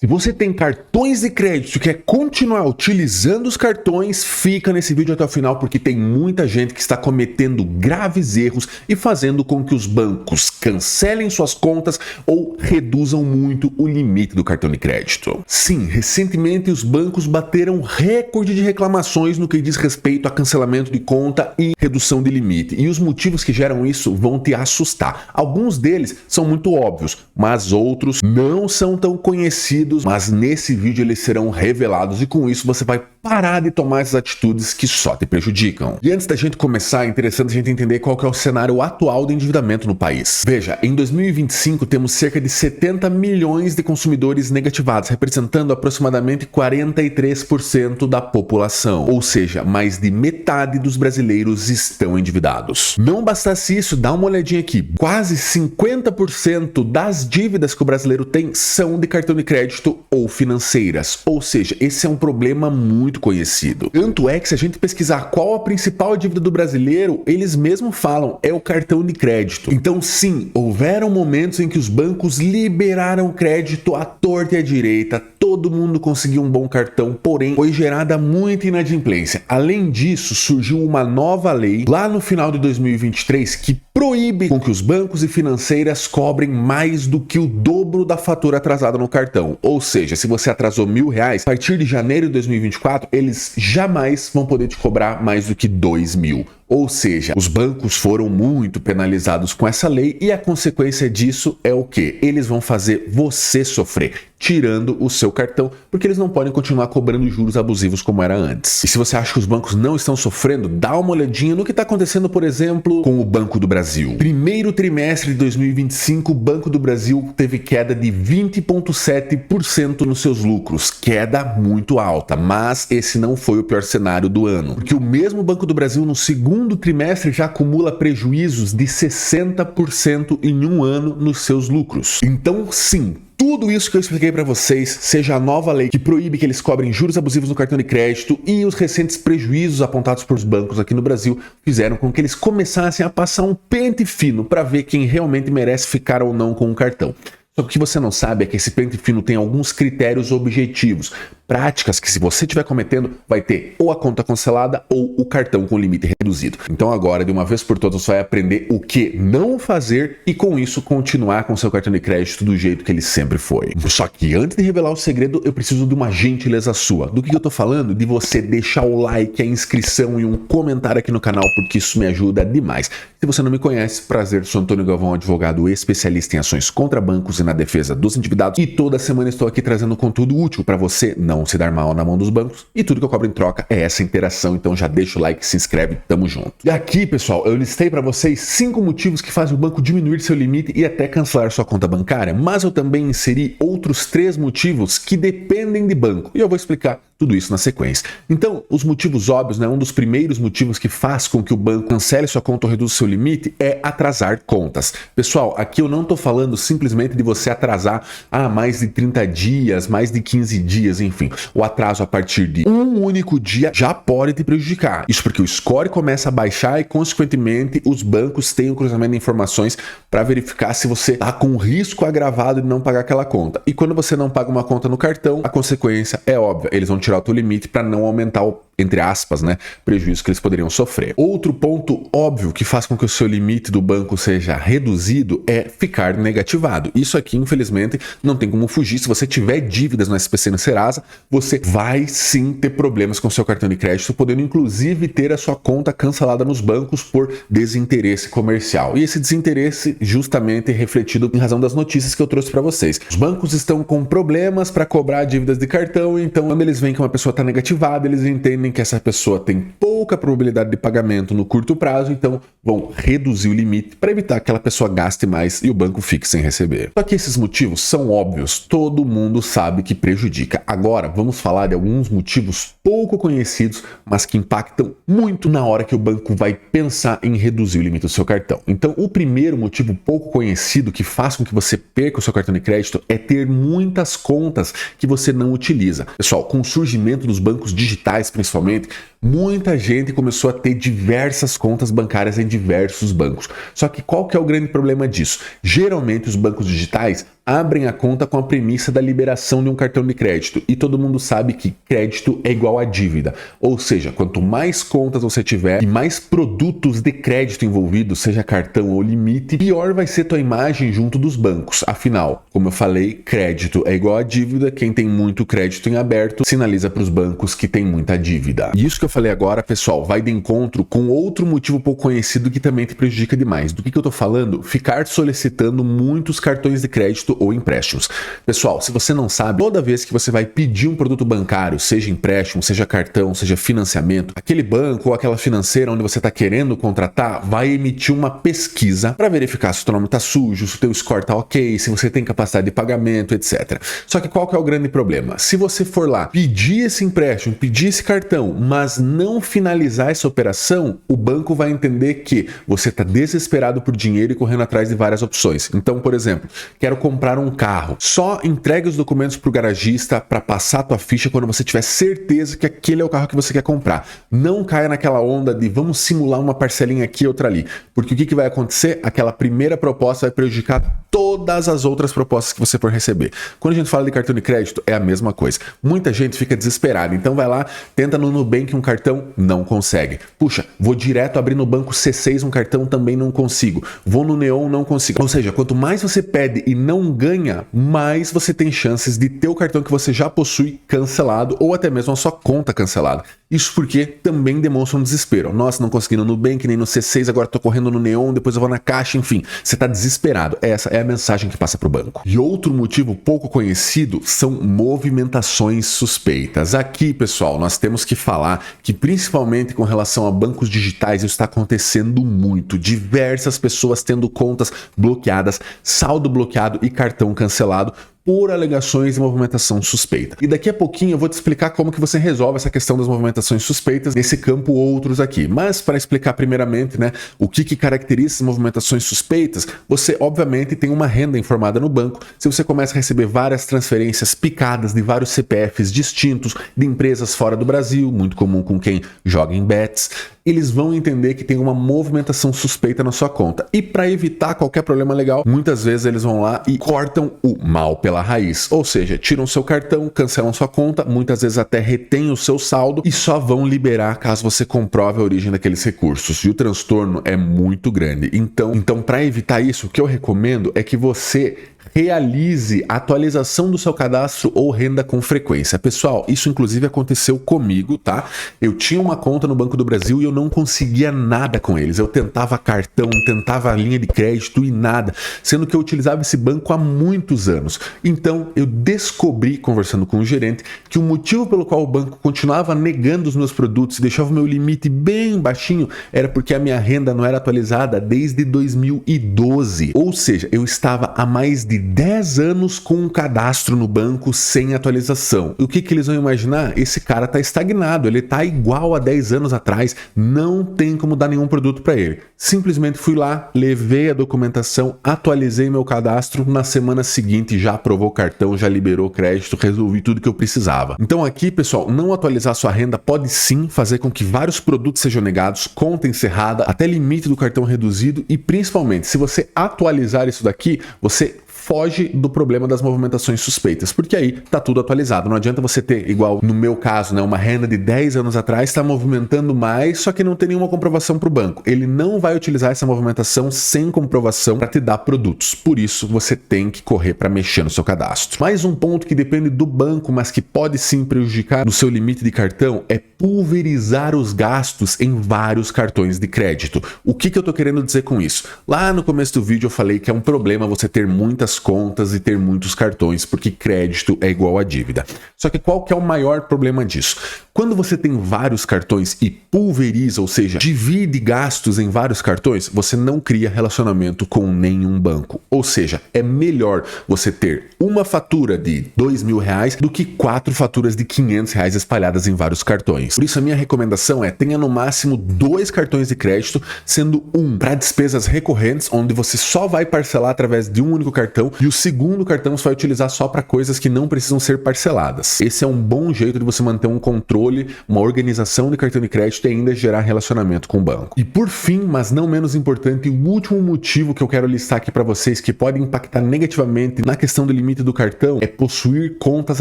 Se você tem cartões de crédito e quer continuar utilizando os cartões, fica nesse vídeo até o final porque tem muita gente que está cometendo graves erros e fazendo com que os bancos cancelem suas contas ou reduzam muito o limite do cartão de crédito. Sim, recentemente os bancos bateram recorde de reclamações no que diz respeito a cancelamento de conta e redução de limite. E os motivos que geram isso vão te assustar. Alguns deles são muito óbvios, mas outros não são tão conhecidos, mas nesse vídeo eles serão revelados e com isso você vai parar de tomar essas atitudes que só te prejudicam. E antes da gente começar, é interessante a gente entender qual que é o cenário atual de endividamento no país. Veja, em 2025 temos cerca de 70 milhões de consumidores negativados, representando aproximadamente 43% da população, ou seja, mais de metade dos brasileiros estão endividados. Não bastasse isso, dá uma olhadinha aqui, quase 50% das dívidas que o brasileiro tem são de cartão de crédito ou financeiras, ou seja, esse é um problema muito conhecido. Tanto é que se a gente pesquisar qual a principal dívida do brasileiro, eles mesmos falam, é o cartão de crédito. Então sim, houveram momentos em que os bancos liberaram crédito à torta e à direita, todo mundo conseguiu um bom cartão, porém foi gerada muita inadimplência. Além disso, surgiu uma nova lei lá no final de 2023 que proíbe com que os bancos e financeiras cobrem mais do que o dobro da fatura atrasada no cartão. Ou seja, se você atrasou R$1.000, a partir de janeiro de 2024, eles jamais vão poder te cobrar mais do que R$2.000. Ou seja, os bancos foram muito penalizados com essa lei e a consequência disso é o quê? Eles vão fazer você sofrer, tirando o seu cartão, porque eles não podem continuar cobrando juros abusivos como era antes. E se você acha que os bancos não estão sofrendo, dá uma olhadinha no que está acontecendo, por exemplo, com o Banco do Brasil. Primeiro trimestre de 2025, o Banco do Brasil teve queda de 20,7% nos seus lucros, queda muito alta, mas esse não foi o pior cenário do ano, porque o mesmo Banco do Brasil no segundo trimestre já acumula prejuízos de 60% em um ano nos seus lucros. Então, sim, tudo isso que eu expliquei para vocês, seja a nova lei que proíbe que eles cobrem juros abusivos no cartão de crédito e os recentes prejuízos apontados por bancos aqui no Brasil, fizeram com que eles começassem a passar um pente fino para ver quem realmente merece ficar ou não com o cartão. Só que o que você não sabe é que esse pente fino tem alguns critérios objetivos, práticas que se você estiver cometendo, vai ter ou a conta cancelada ou o cartão com limite reduzido. Então agora, de uma vez por todas, você vai aprender o que não fazer e com isso continuar com seu cartão de crédito do jeito que ele sempre foi. Só que antes de revelar o segredo, eu preciso de uma gentileza sua. Do que eu tô falando? De você deixar o like, a inscrição e um comentário aqui no canal, porque isso me ajuda demais. Se você não me conhece, prazer, sou Antônio Galvão, advogado especialista em ações contra bancos e na defesa dos endividados, e toda semana estou aqui trazendo conteúdo útil para você não se dar mal na mão dos bancos, e tudo que eu cobro em troca é essa interação, então já deixa o like, se inscreve, tamo junto. E aqui, pessoal, eu listei para vocês 5 motivos que fazem o banco diminuir seu limite e até cancelar sua conta bancária, mas eu também inseri outros 3 motivos que dependem de banco, e eu vou explicar tudo isso na sequência. Então, os motivos óbvios, né, um dos primeiros motivos que faz com que o banco cancele sua conta ou reduza seu limite é atrasar contas. Pessoal, aqui eu não tô falando simplesmente de você atrasar mais de 30 dias, mais de 15 dias, enfim. O atraso a partir de um único dia já pode te prejudicar. Isso porque o score começa a baixar e, consequentemente, os bancos têm o cruzamento de informações para verificar se você está com risco agravado de não pagar aquela conta. E quando você não paga uma conta no cartão, a consequência é óbvia. Eles vão tirar o teu limite para não aumentar o, entre aspas, né, prejuízo que eles poderiam sofrer. Outro ponto óbvio que faz com que o seu limite do banco seja reduzido é ficar negativado. Isso aqui, infelizmente, não tem como fugir. Se você tiver dívidas no SPC e no Serasa, você vai sim ter problemas com seu cartão de crédito, podendo inclusive ter a sua conta cancelada nos bancos por desinteresse comercial. E esse desinteresse justamente é refletido em razão das notícias que eu trouxe para vocês. Os bancos estão com problemas para cobrar dívidas de cartão, então quando eles veem que uma pessoa está negativada, eles entendem que essa pessoa tem pouca probabilidade de pagamento no curto prazo, então vão reduzir o limite para evitar que aquela pessoa gaste mais e o banco fique sem receber. Só que esses motivos são óbvios, todo mundo sabe que prejudica. Agora, vamos falar de alguns motivos pouco conhecidos, mas que impactam muito na hora que o banco vai pensar em reduzir o limite do seu cartão. Então, o primeiro motivo pouco conhecido que faz com que você perca o seu cartão de crédito é ter muitas contas que você não utiliza. Pessoal, com o surgimento dos bancos digitais, principalmente, muita gente começou a ter diversas contas bancárias em diversos bancos. Só que qual que é o grande problema disso? Geralmente os bancos digitais abrem a conta com a premissa da liberação de um cartão de crédito. E todo mundo sabe que crédito é igual a dívida. Ou seja, quanto mais contas você tiver e mais produtos de crédito envolvidos, seja cartão ou limite, pior vai ser tua imagem junto dos bancos. Afinal, como eu falei, crédito é igual a dívida. Quem tem muito crédito em aberto sinaliza para os bancos que tem muita dívida. E isso que eu falei agora, pessoal, vai de encontro com outro motivo pouco conhecido que também te prejudica demais. Do que eu tô falando? Ficar solicitando muitos cartões de crédito ou empréstimos. Pessoal, se você não sabe, toda vez que você vai pedir um produto bancário, seja empréstimo, seja cartão, seja financiamento, aquele banco ou aquela financeira onde você está querendo contratar vai emitir uma pesquisa para verificar se o teu nome está sujo, se o teu score está ok, se você tem capacidade de pagamento, etc. Só que qual que é o grande problema? Se você for lá pedir esse empréstimo, pedir esse cartão, mas não finalizar essa operação, o banco vai entender que você está desesperado por dinheiro e correndo atrás de várias opções. Então, por exemplo, quero comprar um carro. Só entregue os documentos para o garagista para passar a tua ficha quando você tiver certeza que aquele é o carro que você quer comprar. Não caia naquela onda de vamos simular uma parcelinha aqui e outra ali. Porque o que vai acontecer? Aquela primeira proposta vai prejudicar todas as outras propostas que você for receber. Quando a gente fala de cartão de crédito, é a mesma coisa. Muita gente fica desesperada, então vai lá, tenta no Nubank um cartão, não consegue. Puxa, vou direto abrir no banco C6 um cartão, também não consigo. Vou no Neon, não consigo. Ou seja, quanto mais você pede e não ganha, mais você tem chances de ter o cartão que você já possui cancelado ou até mesmo a sua conta cancelada. Isso porque também demonstra um desespero. Nossa, não consegui no Nubank, nem no C6, agora tô correndo no Neon, depois eu vou na Caixa, enfim. Você tá desesperado. Essa é a mensagem que passa pro banco. E outro motivo pouco conhecido são movimentações suspeitas. Aqui, pessoal, nós temos que falar que principalmente com relação a bancos digitais, isso está acontecendo muito. Diversas pessoas tendo contas bloqueadas, saldo bloqueado e cartão cancelado por alegações de movimentação suspeita. E daqui a pouquinho eu vou te explicar como que você resolve essa questão das movimentações suspeitas nesse campo outros aqui. Mas para explicar primeiramente, né, o que caracteriza essas movimentações suspeitas, você obviamente tem uma renda informada no banco. Se você começa a receber várias transferências picadas de vários CPFs distintos de empresas fora do Brasil, muito comum com quem joga em bets, eles vão entender que tem uma movimentação suspeita na sua conta. E para evitar qualquer problema legal, muitas vezes eles vão lá e cortam o mal pela raiz. Ou seja, tiram seu cartão, cancelam sua conta, muitas vezes até retêm o seu saldo e só vão liberar caso você comprove a origem daqueles recursos. E o transtorno é muito grande. Então para evitar isso, o que eu recomendo é que você realize a atualização do seu cadastro ou renda com frequência. Pessoal, isso inclusive aconteceu comigo, tá? Eu tinha uma conta no Banco do Brasil e eu não conseguia nada com eles. Eu tentava cartão, tentava linha de crédito e nada, sendo que eu utilizava esse banco há muitos anos. Então, eu descobri, conversando com o gerente, que o motivo pelo qual o banco continuava negando os meus produtos e deixava o meu limite bem baixinho era porque a minha renda não era atualizada desde 2012. Ou seja, eu estava há mais de 10 anos com um cadastro no banco sem atualização. E o que eles vão imaginar? Esse cara tá estagnado, ele tá igual a 10 anos atrás, não tem como dar nenhum produto para ele. Simplesmente fui lá, levei a documentação, atualizei meu cadastro, na semana seguinte já aprovou o cartão, já liberou crédito, resolvi tudo que eu precisava. Então aqui, pessoal, não atualizar sua renda pode sim fazer com que vários produtos sejam negados, conta encerrada, até limite do cartão reduzido e principalmente, se você atualizar isso daqui, você foge do problema das movimentações suspeitas, porque aí tá tudo atualizado. Não adianta você ter, igual no meu caso, né, uma renda de 10 anos atrás, tá movimentando mais, só que não tem nenhuma comprovação para o banco. Ele não vai utilizar essa movimentação sem comprovação para te dar produtos. Por isso, você tem que correr para mexer no seu cadastro. Mais um ponto que depende do banco, mas que pode sim prejudicar no seu limite de cartão, é pulverizar os gastos em vários cartões de crédito. O que eu tô querendo dizer com isso? Lá no começo do vídeo eu falei que é um problema você ter muitas contas e ter muitos cartões, porque crédito é igual a dívida. Só que qual que é o maior problema disso? Quando você tem vários cartões e pulveriza, ou seja, divide gastos em vários cartões, você não cria relacionamento com nenhum banco. Ou seja, é melhor você ter uma fatura de R$2.000 do que 4 faturas de R$500 espalhadas em vários cartões. Por isso a minha recomendação é tenha no máximo 2 cartões de crédito, sendo um para despesas recorrentes, onde você só vai parcelar através de um único cartão, e o segundo cartão você vai utilizar só para coisas que não precisam ser parceladas. Esse é um bom jeito de você manter um controle controle, uma organização de cartão de crédito e ainda gerar relacionamento com o banco. E por fim, mas não menos importante, o último motivo que eu quero listar aqui para vocês que pode impactar negativamente na questão do limite do cartão é possuir contas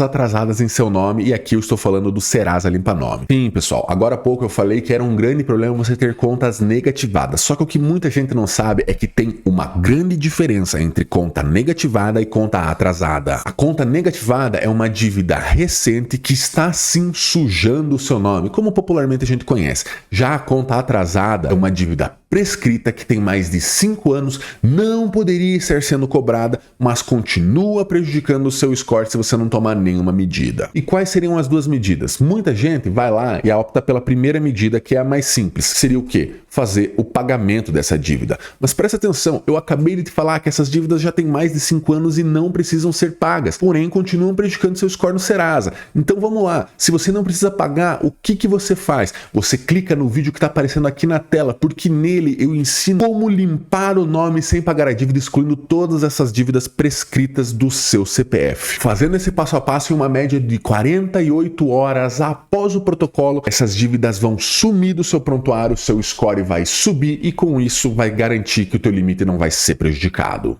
atrasadas em seu nome, e aqui eu estou falando do Serasa Limpa Nome. Sim, pessoal, agora há pouco eu falei que era um grande problema você ter contas negativadas, só que o que muita gente não sabe é que tem uma grande diferença entre conta negativada e conta atrasada. A conta negativada é uma dívida recente que está sim sujando o seu nome, como popularmente a gente conhece. Já a conta atrasada é uma dívida prescrita que tem mais de 5 anos, não poderia estar sendo cobrada, mas continua prejudicando o seu score se você não tomar nenhuma medida. E quais seriam as duas medidas? Muita gente vai lá e opta pela primeira medida, que é a mais simples. Seria o quê? Fazer o pagamento dessa dívida. Mas presta atenção, eu acabei de te falar que essas dívidas já têm mais de 5 anos e não precisam ser pagas, porém continuam prejudicando seu score no Serasa. Então vamos lá, se você não precisa pagar, o que você faz? Você clica no vídeo que está aparecendo aqui na tela, porque nele eu ensino como limpar o nome sem pagar a dívida, excluindo todas essas dívidas prescritas do seu CPF. Fazendo esse passo a passo em uma média de 48 horas após o protocolo, essas dívidas vão sumir do seu prontuário, seu score vai subir e com isso vai garantir que o teu limite não vai ser prejudicado.